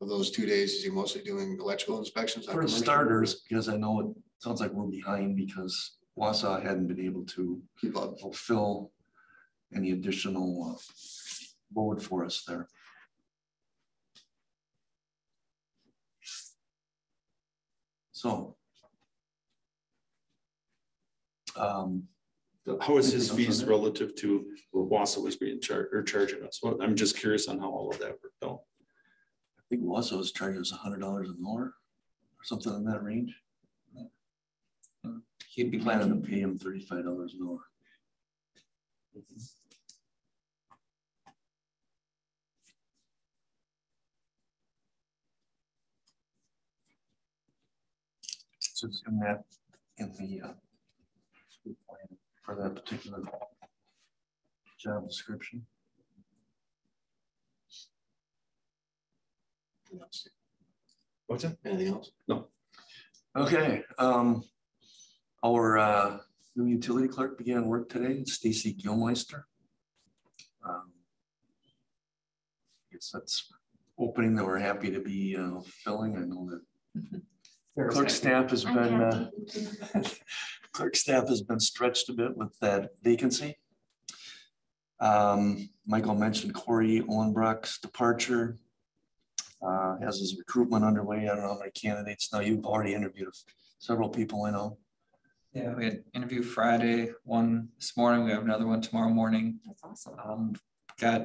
of those 2 days, is he mostly doing electrical inspections? For starters, because I know it sounds like we're behind because Wausau hadn't been able to Keep up. fulfill any additional load for us there. So, how is his fees relative to what Wausau was being charging us? Well, I'm just curious on how all of that worked out. I think Wausau's charging us $100 an hour or something in that range. He'd be Planning to pay him $35 an hour. So it's in the plan for that particular job description. What's that? Anything else? No. Okay, our new utility clerk began work today, Stacy Gilmeister. I guess that's opening that we're happy to be filling. I know that clerk staff has been clerk staff has been stretched a bit with that vacancy. Michael mentioned Corey Olenbrock's departure. Has his recruitment underway. I don't know how many candidates now. You've already interviewed several people I know. Yeah, we had interview Friday, one this morning. We have another one tomorrow morning. That's awesome. Got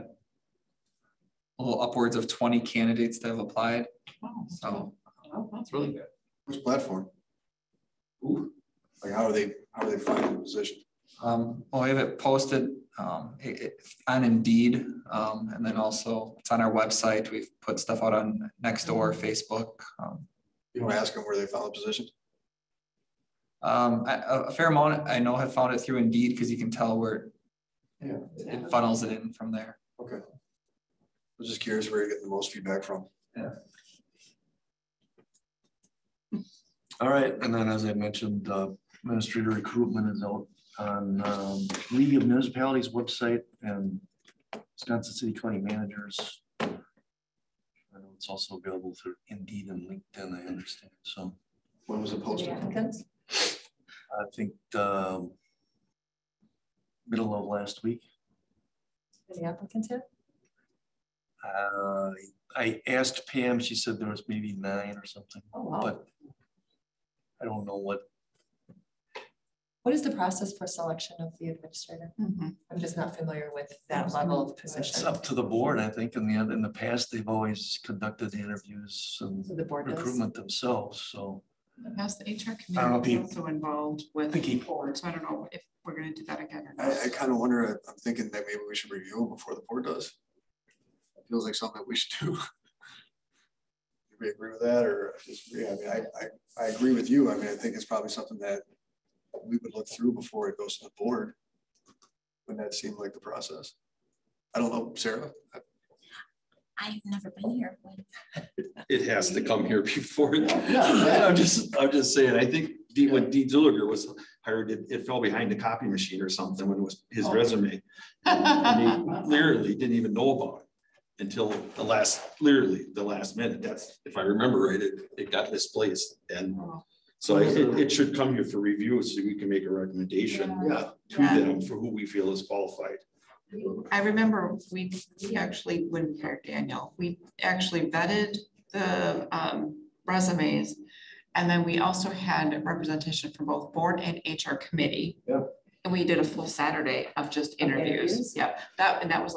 a little upwards of 20 candidates that have applied. Oh, So that's really good. Whose platform? Ooh. Like how are they finding the position? Well, we have it posted on Indeed, and then also it's on our website. We've put stuff out on Nextdoor, Facebook. You don't ask them where they found the position? A fair amount I know have found it through Indeed because you can tell where it funnels it in from there. Okay. I was just curious where you're getting the most feedback from. Yeah. All right, and then as I mentioned, administrator recruitment is out on League of Municipalities website and Wisconsin City County Managers. I know it's also available through Indeed and LinkedIn, I understand. So When was it posted? Applicants? I think middle of last week. Any applicants yet? I asked Pam, she said there was maybe 9 or something, Oh, wow. but I don't know what. What is the process for selection of the administrator? I'm just not familiar with that level of It's position. up to the board, I think. In the past, they've always conducted the interviews and So the board does. recruitment themselves. So In the past, the HR I don't know if committee he- was also involved with think he- the board, so I don't know if we're gonna do that again or not. I kind of wonder, I'm thinking that maybe we should review it before the board does. It feels like something that we should do. Do we agree with that or disagree? I mean, I agree with you. I mean, I think it's probably something that we would look through before it goes to the board. Wouldn't that seem like the process? I don't know, Sarah. I've never been here. It has to come here before. Yeah, I'm just saying, I think when D. Zilliger was hired, it fell behind the copy machine or something when it was his resume. And he literally didn't even know about it until the last minute. That's, if I remember right, it got misplaced. And so it should come here for review so we can make a recommendation to them for who we feel is qualified. I remember we actually, when we hired Daniel, we actually vetted the resumes. And then we also had representation from both board and HR committee. Yeah. And we did a full Saturday of just interviews. Yeah, that was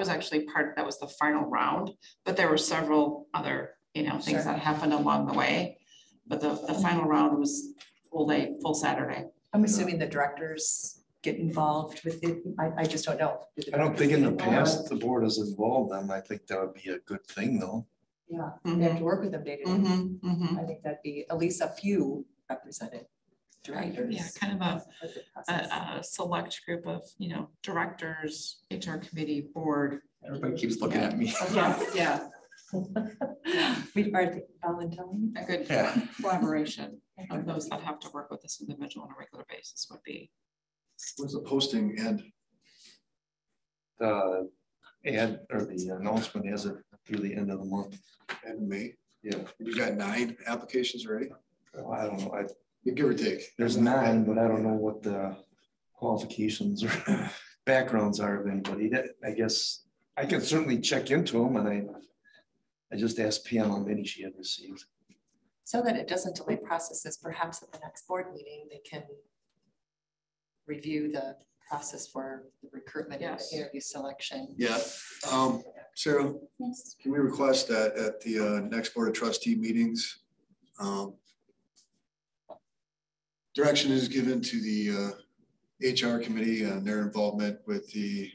actually that was the final round, but there were several other, things that happened along the way. But the final round was full day, full Saturday. I'm assuming the directors get involved with it. I just don't know. I don't think in the past the board is involved, and I think that would be a good thing though. Yeah, they have to work with them day to day. I think that'd be at least a few represented directors. Yeah, kind of a select group of, directors, HR committee, board. Everybody keeps looking at me. Yeah. We are volunteering. A good Yeah. collaboration of those that have to work with this individual on a regular basis would be. When's the posting end? The ad or the announcement has it through the end of the month. End of May? Yeah. You got 9 applications already? I don't know. Give or take. There's 9, but I don't know what the qualifications or backgrounds are of anybody. I guess I can certainly check into them, and I just asked Pam how many she had received. So that it doesn't delay processes, perhaps at the next board meeting, they can review the process for the recruitment and the interview selection. Yeah. Sarah, Yes. can we request that at the next Board of Trustee meetings, direction is given to the HR committee and their involvement with the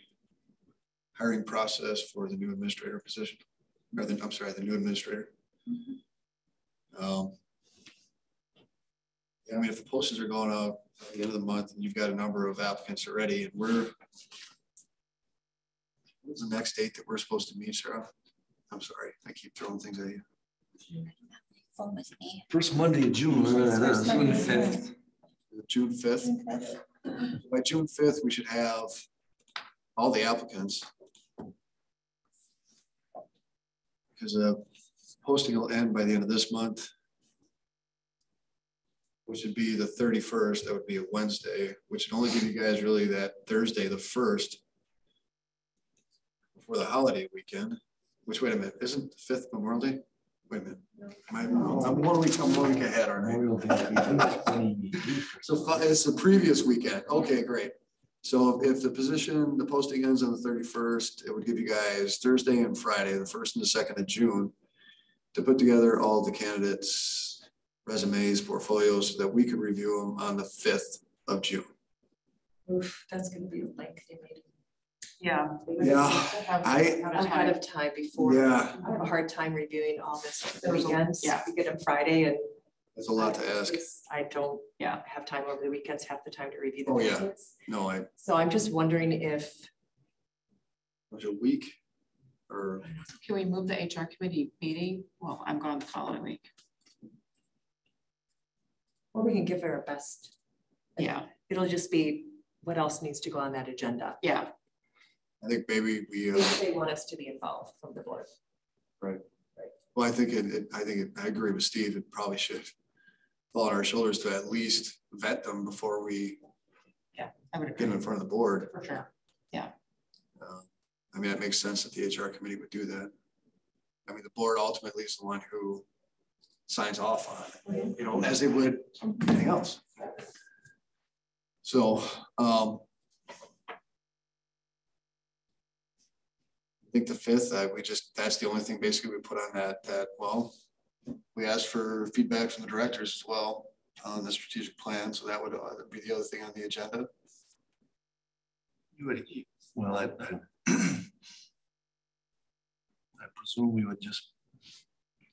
hiring process for the new administrator position, or the new administrator. Yeah, I mean, if the postings are going out at the end of the month and you've got a number of applicants already, and what's the next date that we're supposed to meet, Sarah? I'm sorry, I keep throwing things at you. Phone with me. First Monday of June. whatever that is. June 5th. June 5th. By June 5th, we should have all the applicants. Because the posting will end by the end of this month, which would be the 31st. That would be a Wednesday, which would only give you guys really that Thursday, the 1st, before the holiday weekend. Which, wait a minute, isn't the 5th Memorial Day? Wait a minute. I'm one week ahead, aren't I? So it's the previous weekend. Okay, great. So if the posting ends on the 31st, it would give you guys Thursday and Friday, the 1st and the 2nd of June, to put together all the candidates' resumes, portfolios, so that we could review them on the 5th of June. Oof, that's gonna be a lengthy meeting. Yeah. Ahead of time before. Yeah, I have a hard time reviewing all this over the There's a- weekends. yeah. We get them Friday and. that's a lot to ask. I don't have time over the weekends, have the time to review the Oh, yeah. candidates. No, So I'm just wondering if, was it a week or? Can we move the HR committee meeting? Well, I'm gone the following week. or we can give her a best. Yeah. It'll just be what else needs to go on that agenda. Yeah. I think maybe we. If they want us to be involved from the board. Right. Well, I think I agree with Steve. It probably should fall on our shoulders to at least vet them before we I would get agree. them in front of the board. For sure. I mean, it makes sense that the HR committee would do that. I mean, the board ultimately is the one who signs off on it, as they would anything else. So, I think the 5th, that's the only thing basically we put on that, well, we asked for feedback from the directors as well on the strategic plan. So that would be the other thing on the agenda. Well, I presume we would just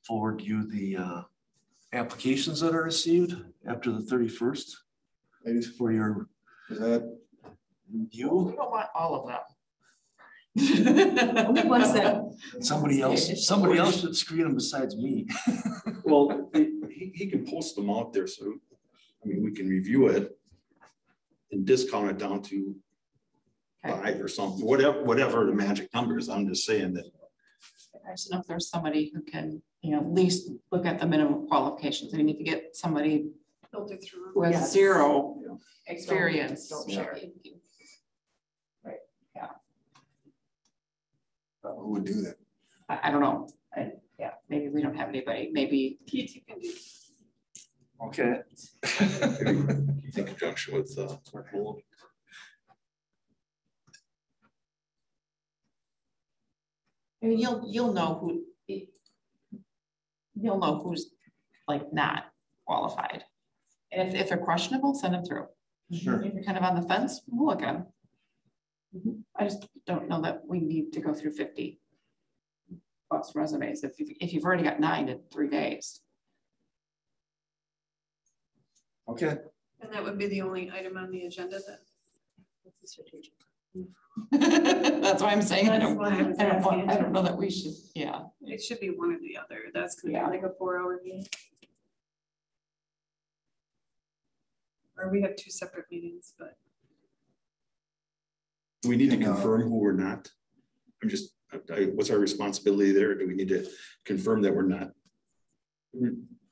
forward you the applications that are received after the 31st. Ladies, For your is that, review. We don't want all of them. Only ones that, Somebody else should screen them besides me. Well, he can post them out there, so, I mean, we can review it and discount it down to 5 or something, whatever the magic number is. I'm just saying that. I just know if there's somebody who can, at least look at the minimum qualifications. I mean, if you get somebody Filter through. who has Yes. zero Yeah. experience. Don't share. Who would do that? I don't know. Maybe we don't have anybody, maybe. Keith, you can do. Okay. In conjunction with Hold. I mean, you'll know who's like not qualified. And if they're questionable, send them through. Sure. If you're kind of on the fence, we'll look at them. I just don't know that we need to go through 50 plus resumes if you've already got 9 in 3 days. Okay. And that would be the only item on the agenda then. That's why I'm saying I That's don't, why I was I don't asking. I don't know that we should, yeah. It should be one or the other. That's gonna Yeah. be like a 4-hour meeting. Or we have 2 separate meetings, but. Do we need to And, confirm who we're not? I'm just, what's our responsibility there? Do we need to confirm that we're not? Do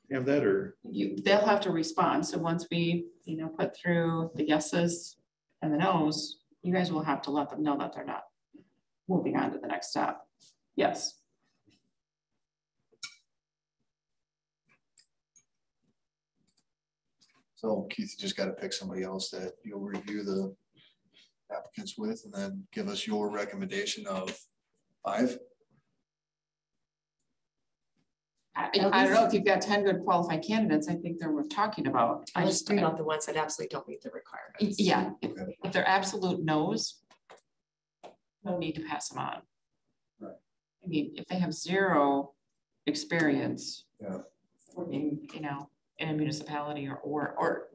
we have that, or? They'll have to respond. So once we, put through the yeses and the nos, you guys will have to let them know that they're not moving on to the next step. Yes. So Keith, you just got to pick somebody else that you'll review the applicants with and then give us your recommendation of 5. I don't know if you've got 10 good qualified candidates, I think they're worth talking about. I let's just, bring out the ones that absolutely don't meet the requirements. yeah, if they're absolute no's, no need to pass them on. Right. I mean, if they have 0 experience, Yeah. working, in a municipality or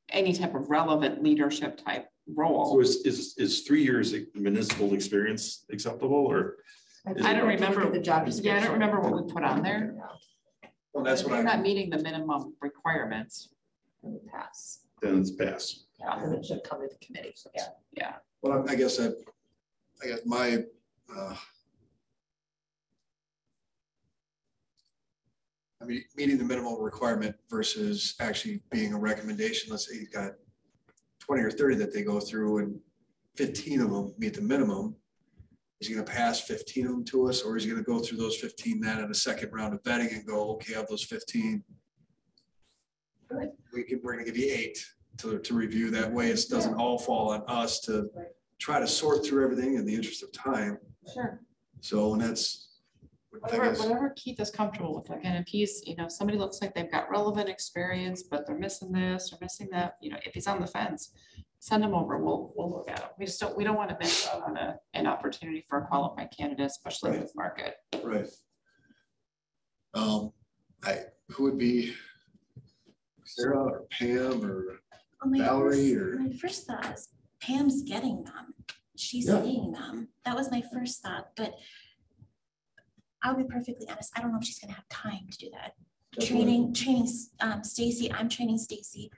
any type of relevant leadership type role. So is 3 years municipal experience acceptable, or? I don't remember the job Yeah, I description. don't remember what we put on there. Well, that's what They're I, not meeting the minimum requirements. And pass. Then it's passed. And it should come to the committee. So Yeah. well, I guess my, meeting the minimal requirement versus actually being a recommendation. Let's say you've got 20 or 30 that they go through and 15 of them meet the minimum. Is he going to pass 15 of them to us, or is he going to go through those 15 then in a second round of vetting and go, okay, of those 15, Good. we're going to give you 8 to review. That way it doesn't all fall on us to try to sort through everything in the interest of time. Sure. So, and that's, I guess, Whatever Keith is comfortable with. Again, if he's, somebody looks like they've got relevant experience, but they're missing this or missing that, if he's on the fence, send them over. We'll look at them. We don't want to miss out on an opportunity for a qualified candidate, especially in this market. right. Who would be Sarah or Pam or Valerie or? My first thought is Pam's getting them. She's Yeah. seeing them. That was my first thought, but I'll be perfectly honest. I don't know if she's gonna have time to do that. That's Training Stacy, I'm training Stacy.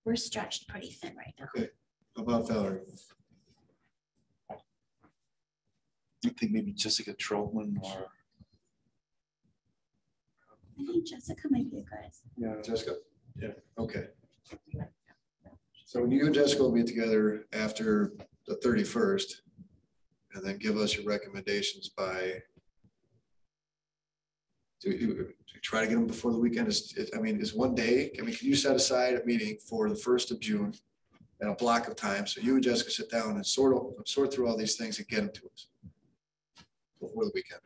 We're stretched pretty thin right now. Okay, how about Valerie? I think maybe Jessica Trotman or. I think Jessica might be a good. Yeah, Jessica? Yeah. Okay. So you and Jessica will be together after the 31st and then give us your recommendations by. Do you try to get them before the weekend? Is one day, can you set aside a meeting for the 1st of June and a block of time? So you and Jessica sit down and sort through all these things and get them to us before the weekend.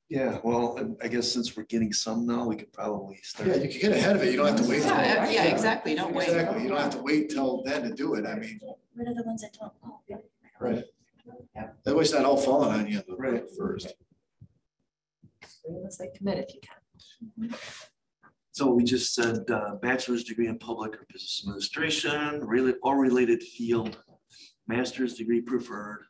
Yeah, well, I guess since we're getting some now, we could probably start. Yeah, you can get ahead of it. You don't have to wait. Yeah, exactly. Don't wait. Exactly. You don't have to wait till then to do it. Rid of the ones that don't. Oh, Right. That way it's not all falling on you on the Right. first. Unless they commit if you can. So we just said bachelor's degree in public or business administration, or related field, master's degree preferred,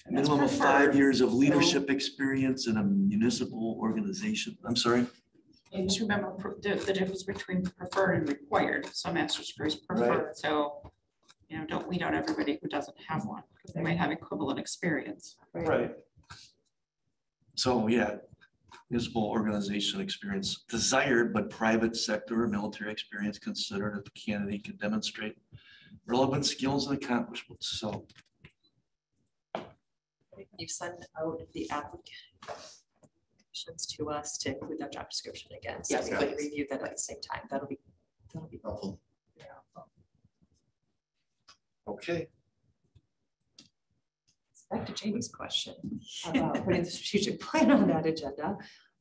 Minimum of preferred, 5 years of so- leadership experience in a municipal organization. I'm sorry. And just remember the difference between preferred and required. Some master's degrees preferred, so, you know, don't weed out everybody who doesn't have one, because they might have equivalent experience. Right. So, yeah, municipal organization experience desired, but private sector or military experience considered if the candidate can demonstrate relevant skills and accomplishments. So, You send out the applications to us to include that job description again. So Yes. we can review that at the same time. That'll be Helpful. okay. back to Jamie's question about putting the strategic plan on that agenda.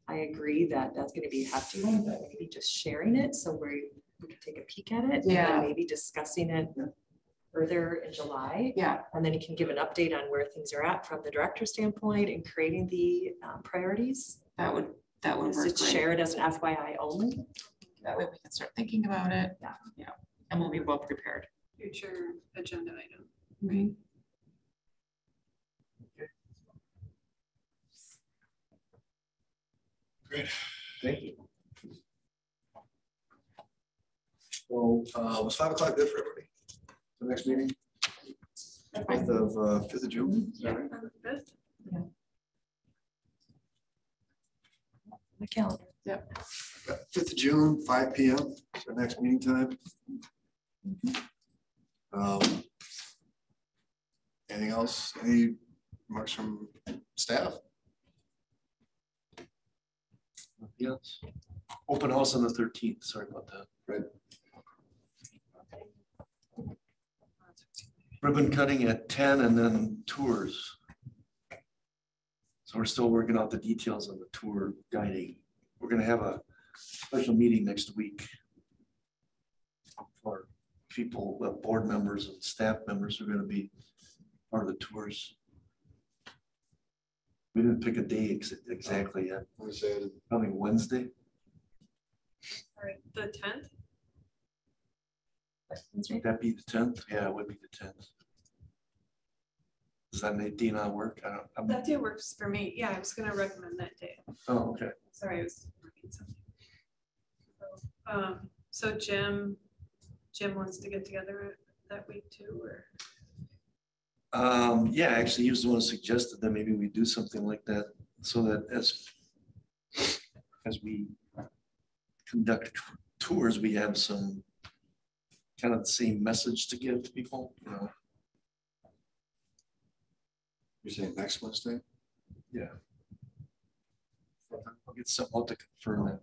I agree that that's going to be a hefty one, but maybe just sharing it so we can take a peek at it. And Yeah. then maybe discussing it further in July. Yeah, And then you can give an update on where things are at from the director's standpoint and creating the priorities. that would Is work it great. shared as an FYI only? That way we can start thinking about it. Yeah. Yeah, and we'll be well prepared. Future agenda item. Right. Thank you. So, was 5 o'clock good for everybody? The next meeting? 5th of June? Is that right? On the 5th? The calendar. 5th of June, 5 PM, is our next meeting time. Anything else? Any remarks from staff? Yes. Open house on the 13th. Sorry about that. Right. Ribbon cutting at 10 and then tours. So we're still working out the details of the tour guiding. We're gonna have a special meeting next week for people, board members and staff members who are gonna be part of the tours. We didn't pick a day exactly yet. We said Probably Wednesday. All right, the 10th? Would that be the 10th? Yeah, it would be the 10th. Does that make Dina work? I'm- That day works for me. Yeah, I was gonna recommend that day. Oh, okay. Sorry, I was working something. So Jim wants to get together that week too, or? Yeah, actually, he was the one who suggested that maybe we do something like that, so that as we conduct tours, we have some kind of the same message to give to people, you know. you're saying next Wednesday? Yeah. I'll get something out to confirm that.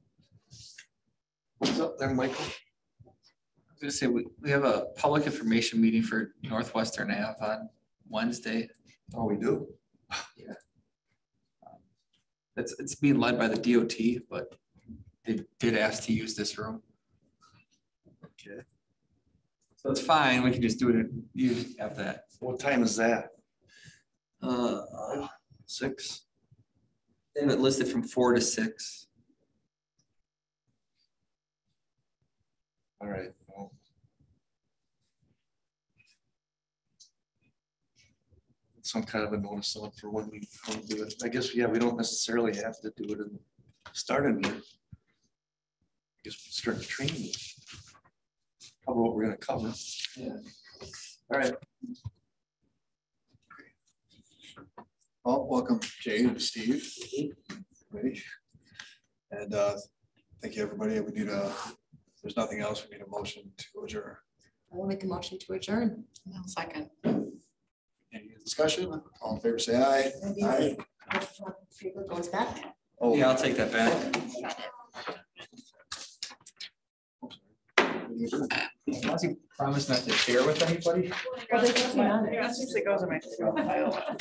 What's up there, Michael? I was gonna say, we have a public information meeting for Northwestern Ave on Wednesday. Oh, we do? It's being led by the DOT, but they did ask to use this room. Okay. So it's fine, we can just do it, you have that. What time is that? 6. They have it listed from 4 to 6. All right. Well, some kind of a notice on for when we do it. I guess, yeah, we don't necessarily have to do it in starting here. I guess we start the training. Cover what we're gonna cover. Yeah. All right. Well, welcome Jay and Steve. Ready? And thank you, everybody. We need if there's nothing else, we need a motion to adjourn. I will make a motion to adjourn. One second. Any discussion? All in favor, say aye. Aye. Paper goes back. Oh, Yeah, I'll take that back. Unless you promise not to share with anybody. Well, there's nothing on it. Yeah, it goes in my file.